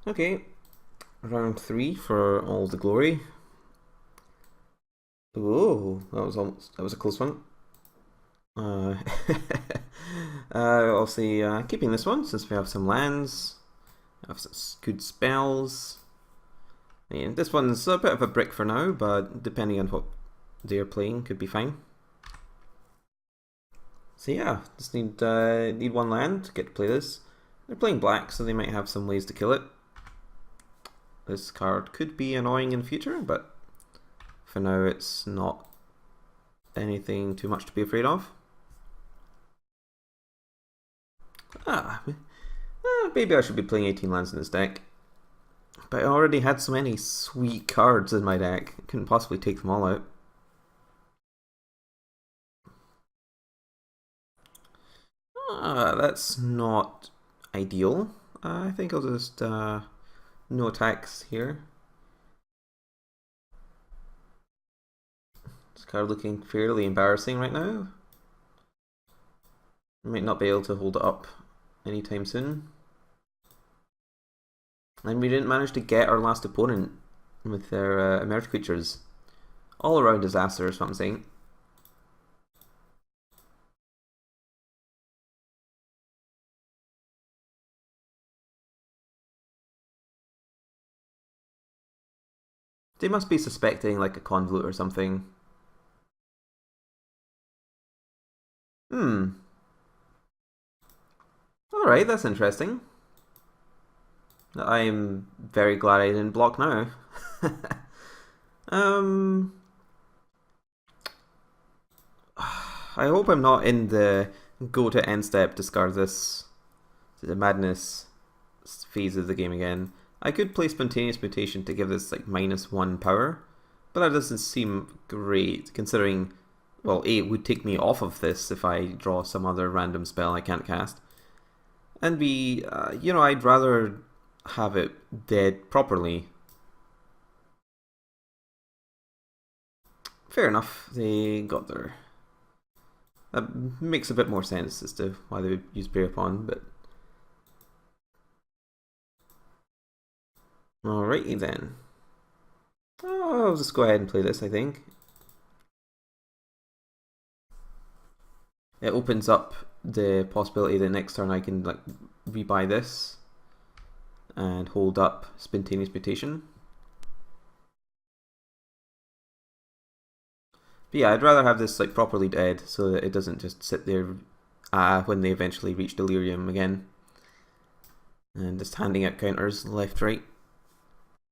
Okay, round 3 for all the glory. Oh, that was a close one. Uh, obviously, keeping this one since we have some lands, have some good spells. And this one's a bit of a brick for now, but depending on what they're playing, could be fine. So yeah, just need one land to get to play this. They're playing black, so they might have some ways to kill it. This card could be annoying in future, but for now it's not anything too much to be afraid of. Maybe I should be playing 18 lands in this deck. But I already had so many sweet cards in my deck, I couldn't possibly take them all out. That's not ideal. I think I'll just no attacks here. This card looking fairly embarrassing right now. I might not be able to hold it up anytime soon. And we didn't manage to get our last opponent with their emerged creatures. All around disaster is what I'm saying. They must be suspecting like a convolute or something. Alright, that's interesting. I'm very glad I didn't block now. I hope I'm not in the go to end step, discard this, the madness phase of the game again. I could play Spontaneous Mutation to give this like -1 power, but that doesn't seem great considering, well, A, it would take me off of this if I draw some other random spell I can't cast. And B, I'd rather have it dead properly. Fair enough, they got their... That makes a bit more sense as to why they would use Bear Pawn, but... Alrighty then. Oh, I'll just go ahead and play this, I think. It opens up the possibility that next turn I can like rebuy this and hold up Spontaneous Mutation. But yeah, I'd rather have this like properly dead so that it doesn't just sit there when they eventually reach Delirium again. And just handing out counters left, right.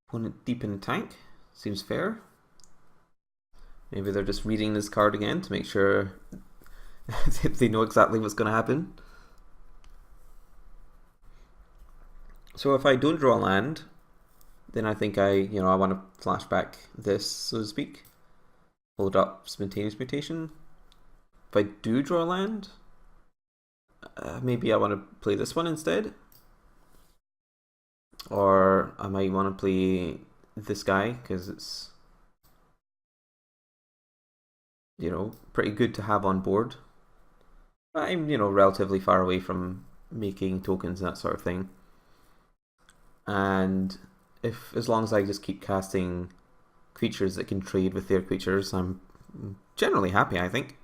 Opponent deep in the tank. Seems fair. Maybe they're just reading this card again to make sure they know exactly what's going to happen. So if I don't draw a land, then I think I want to flash back this, so to speak. Hold up Spontaneous Mutation. If I do draw a land, maybe I want to play this one instead. Or I might want to play this guy, because it's, pretty good to have on board. I'm, relatively far away from making tokens and that sort of thing. And as long as I just keep casting creatures that can trade with their creatures, I'm generally happy, I think.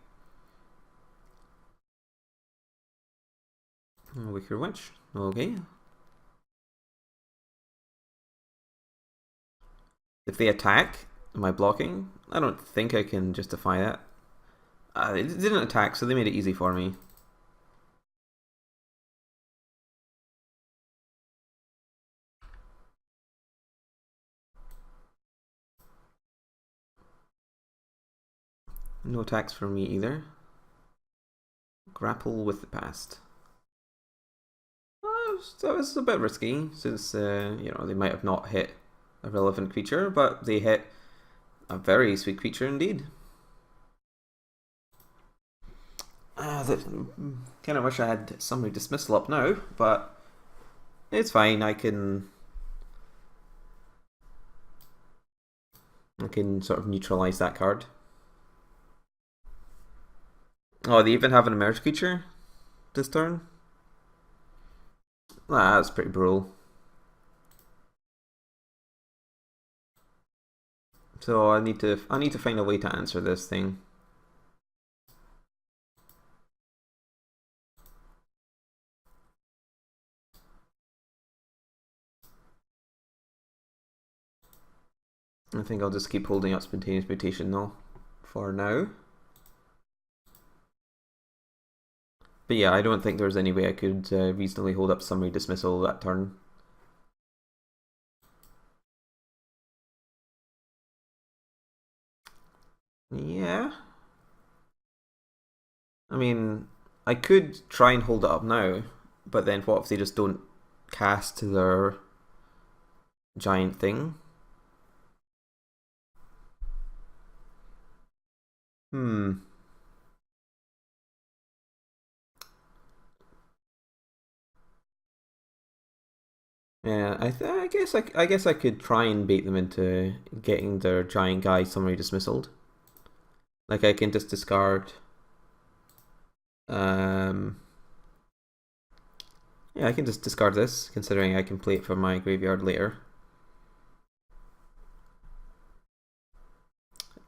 Wicker Witch, okay. If they attack, am I blocking? I don't think I can justify that. They didn't attack, so they made it easy for me. No attacks for me either. Grapple with the past. That was a bit risky, since they might have not hit a relevant creature, but they hit a very sweet creature indeed. Kind of wish I had summary dismissal up now, but it's fine. I can sort of neutralize that card. Oh, they even have an emerged creature this turn? That's pretty brutal. So I need to find a way to answer this thing. I think I'll just keep holding up Spontaneous Mutation though, for now. But yeah, I don't think there's any way I could reasonably hold up Summary Dismissal that turn. Yeah. I mean, I could try and hold it up now, but then what if they just don't cast their giant thing? Yeah, I guess I could try and bait them into getting their giant guy summary dismissaled. Like I can just discard. Yeah, I can just discard this, considering I can play it from my graveyard later.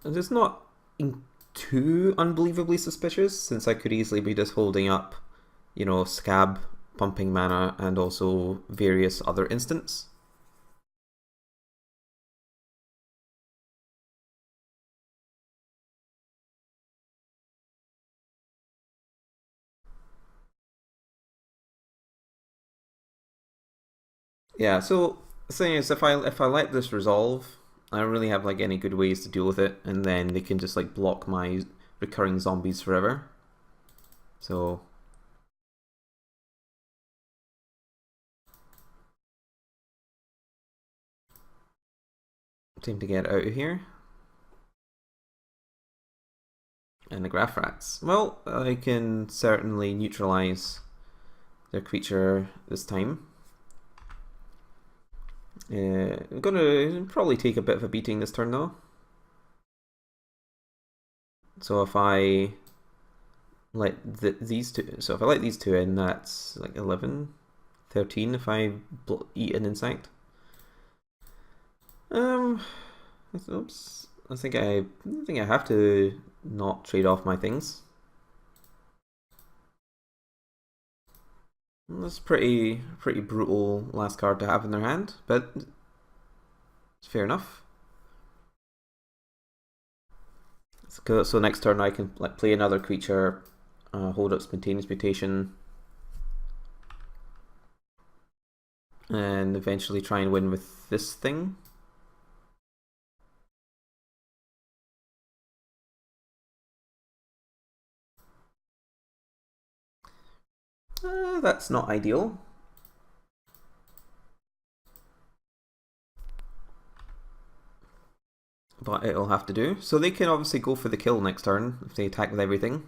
And it's not too unbelievably suspicious, since I could easily be just holding up, you know, Scab, pumping mana, and also various other instants. Yeah, so the thing is, if I let this resolve, I don't really have like any good ways to deal with it, and then they can just like block my recurring zombies forever. So time to get out of here. And the Graph Rats. Well, I can certainly neutralize their creature this time. I'm gonna probably take a bit of a beating this turn though. So if I let these two, so if I let these two in, that's like 11, 13 if I eat an insect. Oops. I think I have to not trade off my things. That's pretty brutal last card to have in their hand, but it's fair enough. So next turn I can like play another creature, hold up Spontaneous Mutation, and eventually try and win with this thing. That's not ideal. But it'll have to do. So they can obviously go for the kill next turn if they attack with everything.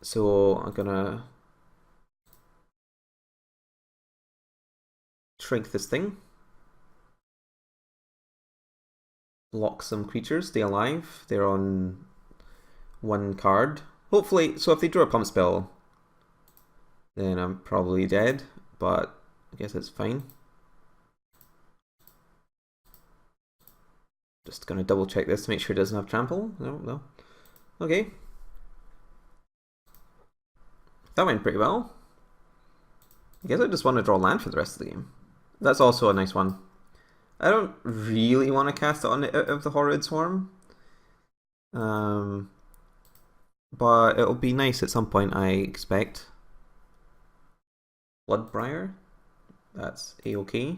So I'm gonna shrink this thing. Block some creatures, stay alive. They're on one card. Hopefully, so if they draw a pump spell, then I'm probably dead, but I guess it's fine. Just gonna double check this to make sure it doesn't have trample. No. Okay. That went pretty well. I guess I just want to draw land for the rest of the game. That's also a nice one. I don't really want to cast it on Out of the Horrid Swarm. But it'll be nice at some point, I expect. Bloodbriar. That's a-okay.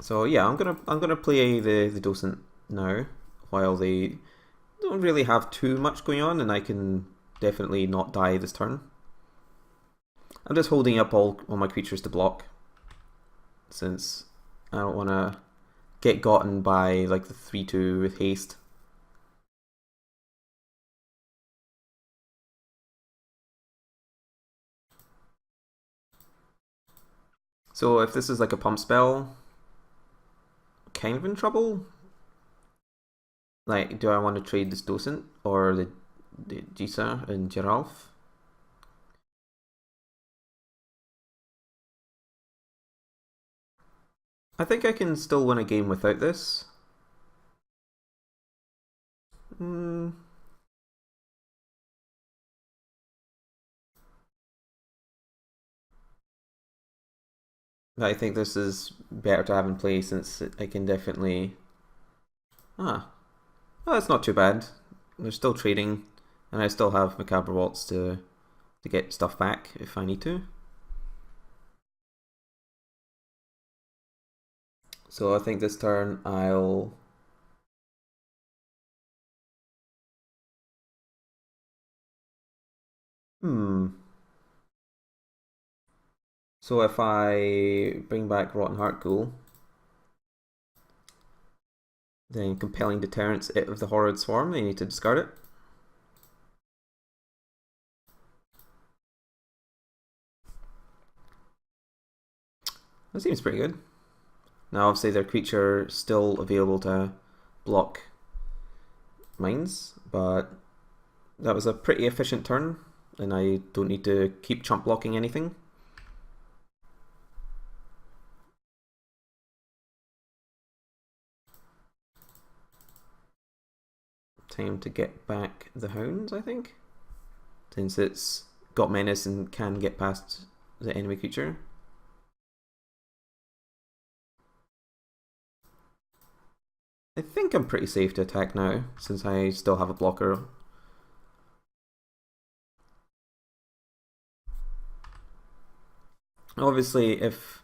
So yeah, I'm gonna play the docent now, while they don't really have too much going on, and I can definitely not die this turn. I'm just holding up all my creatures to block, since I don't want to get gotten by like the 3/2 with haste. So if this is like a pump spell, kind of in trouble. Like, do I want to trade this docent or Jisa and Geralf. I think I can still win a game without this. I think this is better to have in play since I can definitely... Well, that's not too bad. They're still trading, and I still have Macabre Waltz to get stuff back if I need to. So I think this turn I'll... So if I bring back Rotten Heart Ghoul, then Compelling Deterrence it of the Horrid Swarm, they need to discard it. That seems pretty good. Now obviously their creature still available to block mines, but that was a pretty efficient turn, and I don't need to keep chump blocking anything. Time to get back the hounds, I think, since it's got menace and can get past the enemy creature. I think I'm pretty safe to attack now, since I still have a blocker. Obviously, if...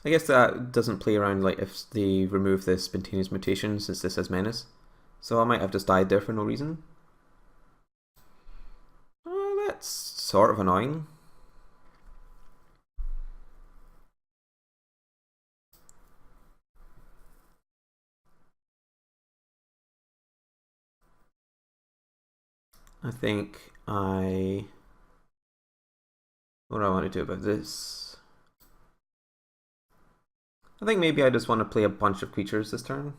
I guess that doesn't play around like if they remove this spontaneous mutation, since this has menace. So I might have just died there for no reason. That's sort of annoying. I think what do I want to do about this? I think maybe I just want to play a bunch of creatures this turn.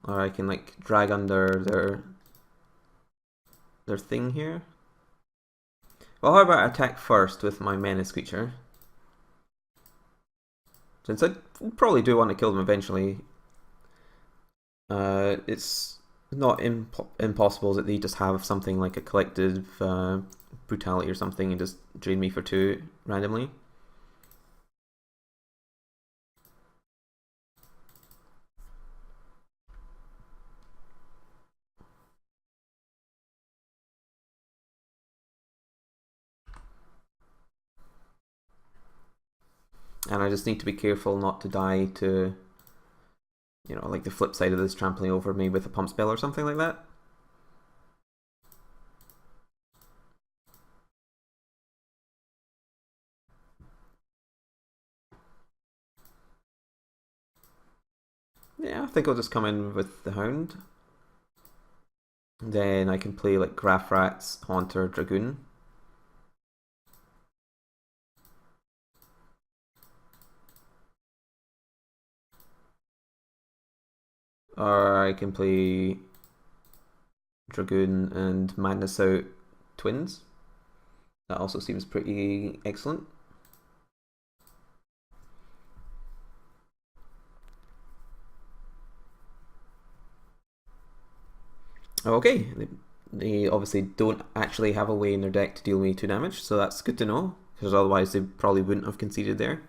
Or I can like drag under their thing here. Well, how about attack first with my menace creature? Since I probably do want to kill them eventually. It's not impossible that they just have something like a collective brutality or something and just drain me for 2 randomly. And I just need to be careful not to die to, you know, like the flip side of this trampling over me with a pump spell or something like that. Yeah, I think I'll just come in with the Hound. Then I can play like Graph Rats, Haunter, Dragoon. Or I can play Dragoon and Madness Out Twins. That also seems pretty excellent. Okay, they obviously don't actually have a way in their deck to deal me 2 damage, so that's good to know, because otherwise they probably wouldn't have conceded there.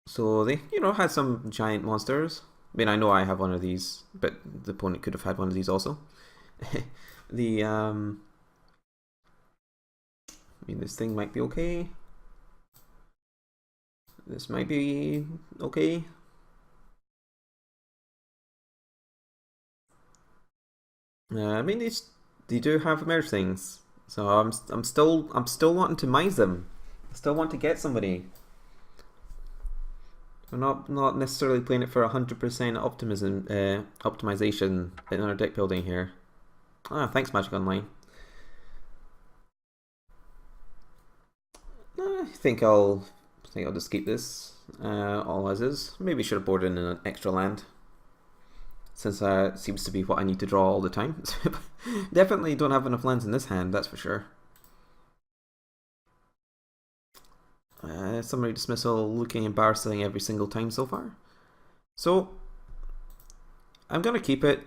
So they, you know, had some giant monsters. I mean, I know I have one of these, but the opponent could have had one of these also. I mean, this thing might be okay. This might be okay. I mean, they do have merge things, so I'm still wanting to mise them. I still want to get somebody. I'm not necessarily playing it for 100% optimization in our deck building here. Thanks Magic Online. I think I'll just keep this all as is. Maybe should have boarded in an extra land. since it seems to be what I need to draw all the time. Definitely don't have enough lands in this hand, that's for sure. Summary Dismissal looking embarrassing every single time so far. So, I'm going to keep it,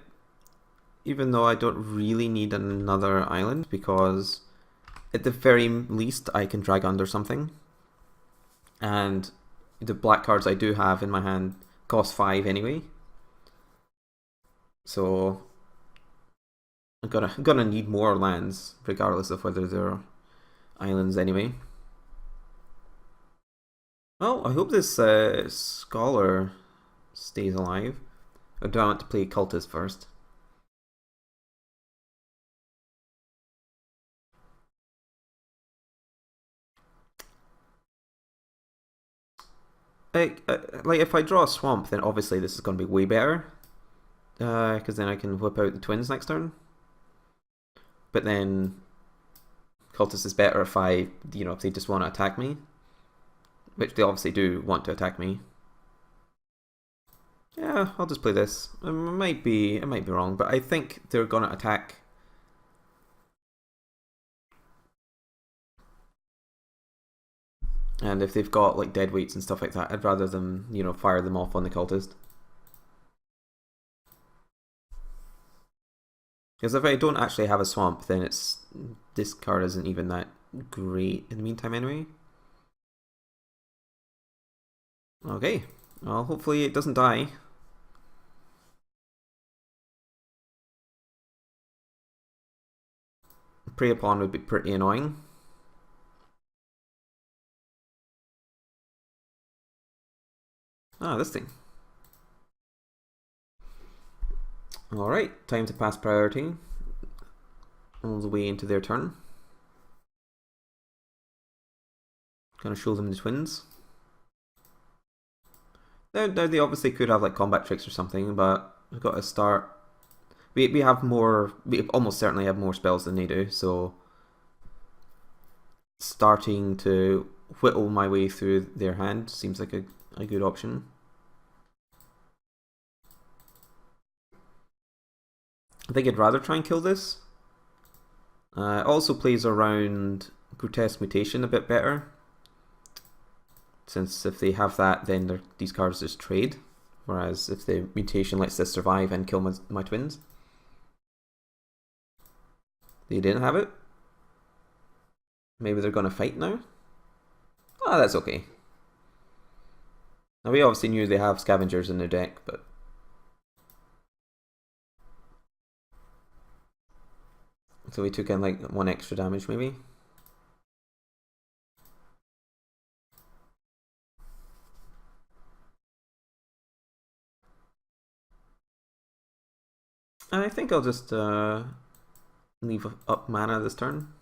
even though I don't really need another island, because at the very least I can drag under something. And the black cards I do have in my hand cost 5 anyway. So I'm gonna need more lands, regardless of whether they're islands anyway. Well, I hope this Scholar stays alive. Or do I want to play Cultist first? Like if I draw a Swamp, then obviously this is going to be way better. Because then I can whip out the Twins next turn. But then Cultist is better if if they just want to attack me. Which they obviously do want to attack me. Yeah, I'll just play this. It might be wrong, but I think they're gonna attack. And if they've got like dead weights and stuff like that, I'd rather them, fire them off on the Cultist. Because if I don't actually have a Swamp, then this card isn't even that great in the meantime anyway. Okay, well hopefully it doesn't die. Prey upon would be pretty annoying. Ah, this thing. Alright, time to pass priority. All the way into their turn. Gonna show them the Twins. Now they obviously could have like combat tricks or something, but we've got to start. We have more. We almost certainly have more spells than they do, so starting to whittle my way through their hand seems like a good option. I think I'd rather try and kill this. It also plays around Grotesque Mutation a bit better, since if they have that, then these cards just trade. Whereas if the mutation lets this survive and kill my Twins. They didn't have it. Maybe they're going to fight now. Ah, that's okay. Now we obviously knew they have Scavengers in their deck, but so we took in like 1 extra damage maybe. I think I'll just leave up mana this turn.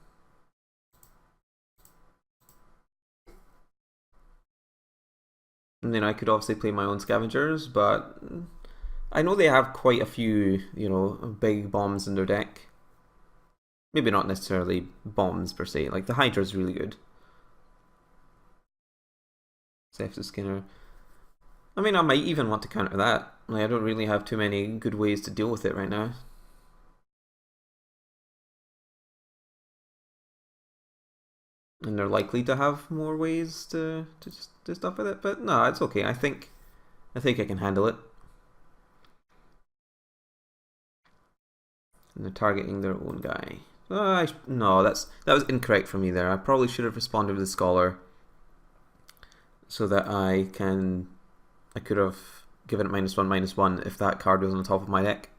And then I could obviously play my own Scavengers, but I know they have quite a few, big bombs in their deck. Maybe not necessarily bombs per se, like the Hydra is really good. Sef's Skinner. I mean, I might even want to counter that. Like, I don't really have too many good ways to deal with it right now. And they're likely to have more ways to do stuff with it, but no, it's okay. I think I can handle it. And they're targeting their own guy. No, that was incorrect for me there. I probably should have responded with the Scholar, so that I could have given it -1/-1 if that card was on the top of my deck.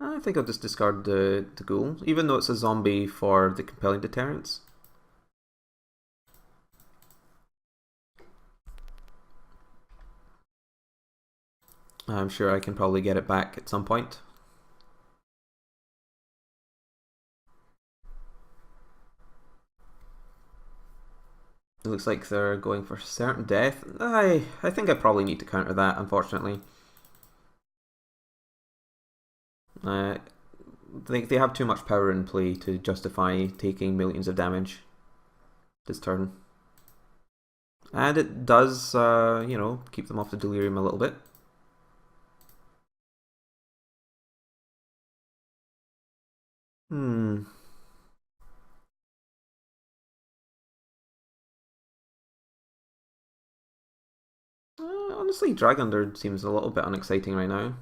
I think I'll just discard the Ghoul, even though it's a zombie for the compelling deterrence. I'm sure I can probably get it back at some point. It looks like they're going for certain death. I think I probably need to counter that, unfortunately. they have too much power in play to justify taking millions of damage this turn. And it does, you know, keep them off the delirium a little bit. Honestly, Dragonder seems a little bit unexciting right now.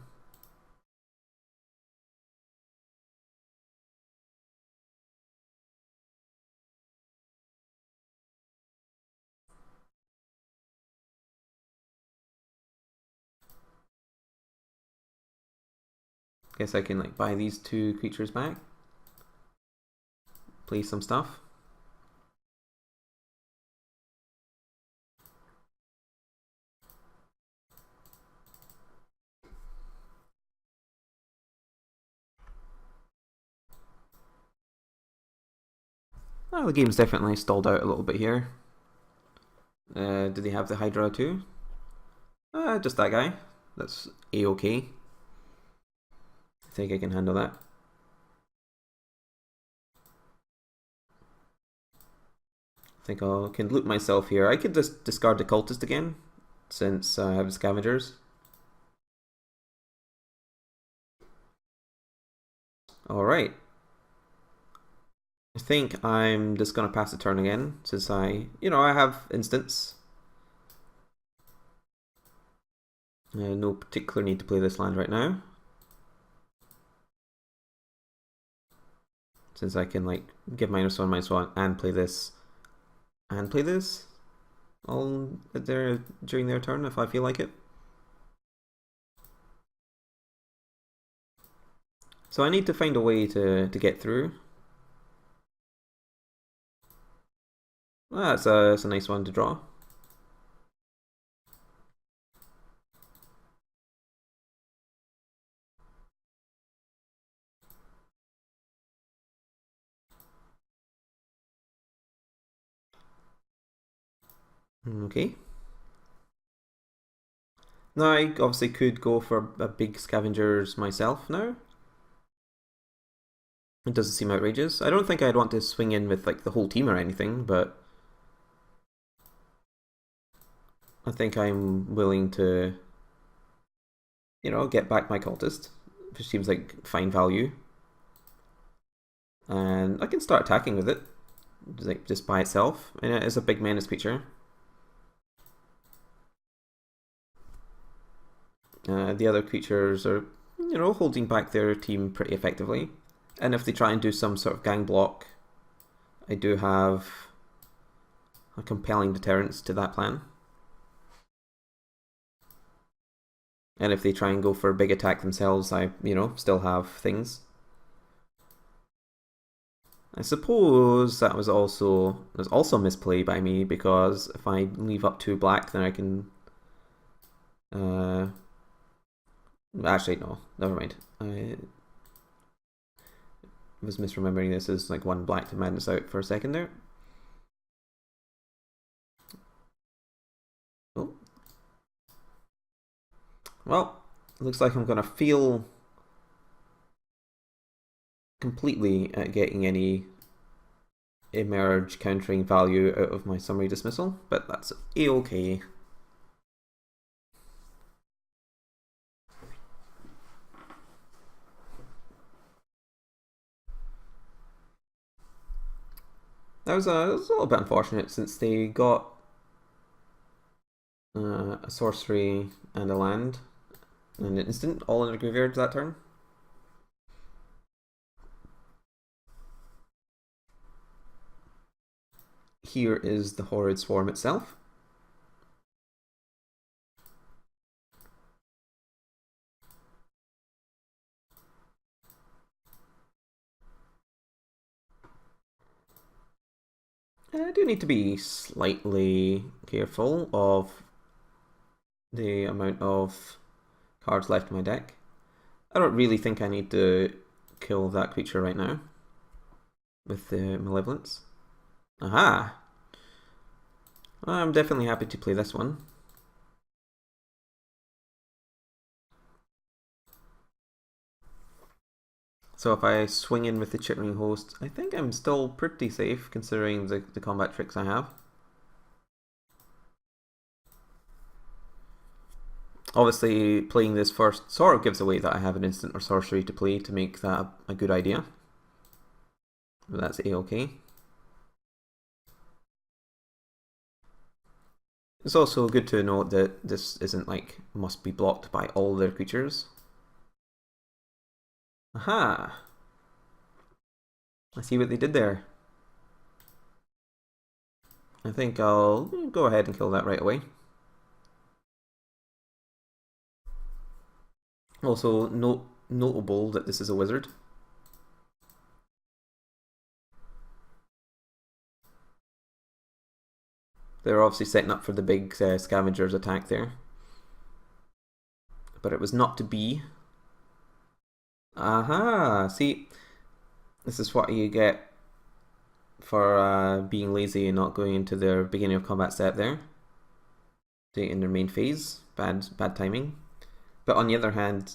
Guess I can like buy these two creatures back. Play some stuff. Oh, the game's definitely stalled out a little bit here. Do they have the Hydra too? Just that guy. That's a-okay. I think I can handle that. I think I can loot myself here. I could just discard the Cultist again, since I have Scavengers. Alright. I think I'm just going to pass the turn again, since I have instants. No particular need to play this land right now. Since I can like give -1/-1 and play this all during their turn if I feel like it. So I need to find a way to get through. That's a nice one to draw. Okay. Now I obviously could go for a big Scavengers myself now. It doesn't seem outrageous. I don't think I'd want to swing in with like the whole team or anything, but I think I'm willing to, get back my Cultist, which seems like fine value. And I can start attacking with it, like just by itself, and it is a big menace creature. The other creatures are, holding back their team pretty effectively. And if they try and do some sort of gang block, I do have a compelling deterrence to that plan. And if they try and go for a big attack themselves, I, still have things. I suppose that was also misplay by me, because if I leave up 2 black, then I can... actually, no, never mind. I was misremembering this as like 1 black to madness out for a second there. Oh. Well, looks like I'm going to fail completely at getting any emerge countering value out of my summary dismissal, but that's a-okay. That was a little bit unfortunate, since they got a sorcery and a land and an instant all in the graveyard that turn. Here is the Horrid Swarm itself. I do need to be slightly careful of the amount of cards left in my deck. I don't really think I need to kill that creature right now with the Malevolence. Aha! I'm definitely happy to play this one. So if I swing in with the Chittering Host, I think I'm still pretty safe considering the combat tricks I have. Obviously, playing this first sort of gives away that I have an instant or sorcery to play to make that a good idea. But that's a-okay. It's also good to note that this isn't like must be blocked by all their creatures. Aha! I see what they did there. I think I'll go ahead and kill that right away. Also, notable that this is a wizard. They're obviously setting up for the big scavengers attack there. But it was not to be. Aha! See, this is what you get for being lazy and not going into their beginning of combat step there. Doing it in their main phase. Bad timing. But on the other hand,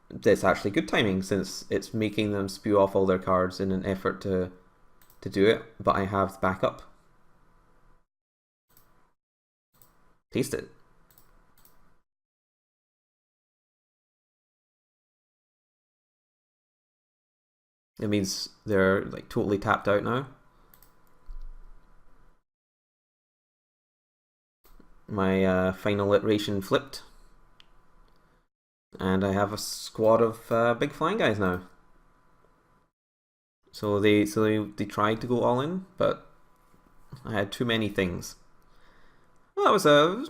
it's actually good timing since it's making them spew off all their cards in an effort to do it, but I have backup. Taste it. It means they're like totally tapped out now. My final iteration flipped. And I have a squad of big flying guys now. So they tried to go all in, but I had too many things. Well, that was a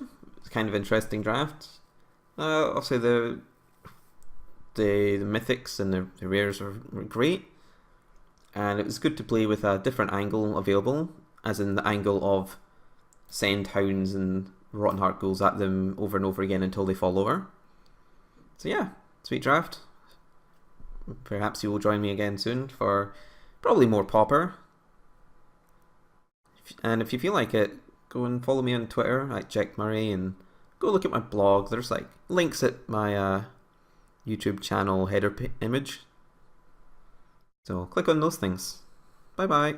kind of interesting draft. Obviously the mythics and the rares were great, and it was good to play with a different angle available, as in the angle of send hounds and rotten heart ghouls at them over and over again until they fall over. So yeah, sweet draft. Perhaps you will join me again soon for probably more Pauper. And if you feel like it, go and follow me on Twitter at Jecht Murray and go look at my blog. There's like links at my YouTube channel header image. So click on those things. Bye bye.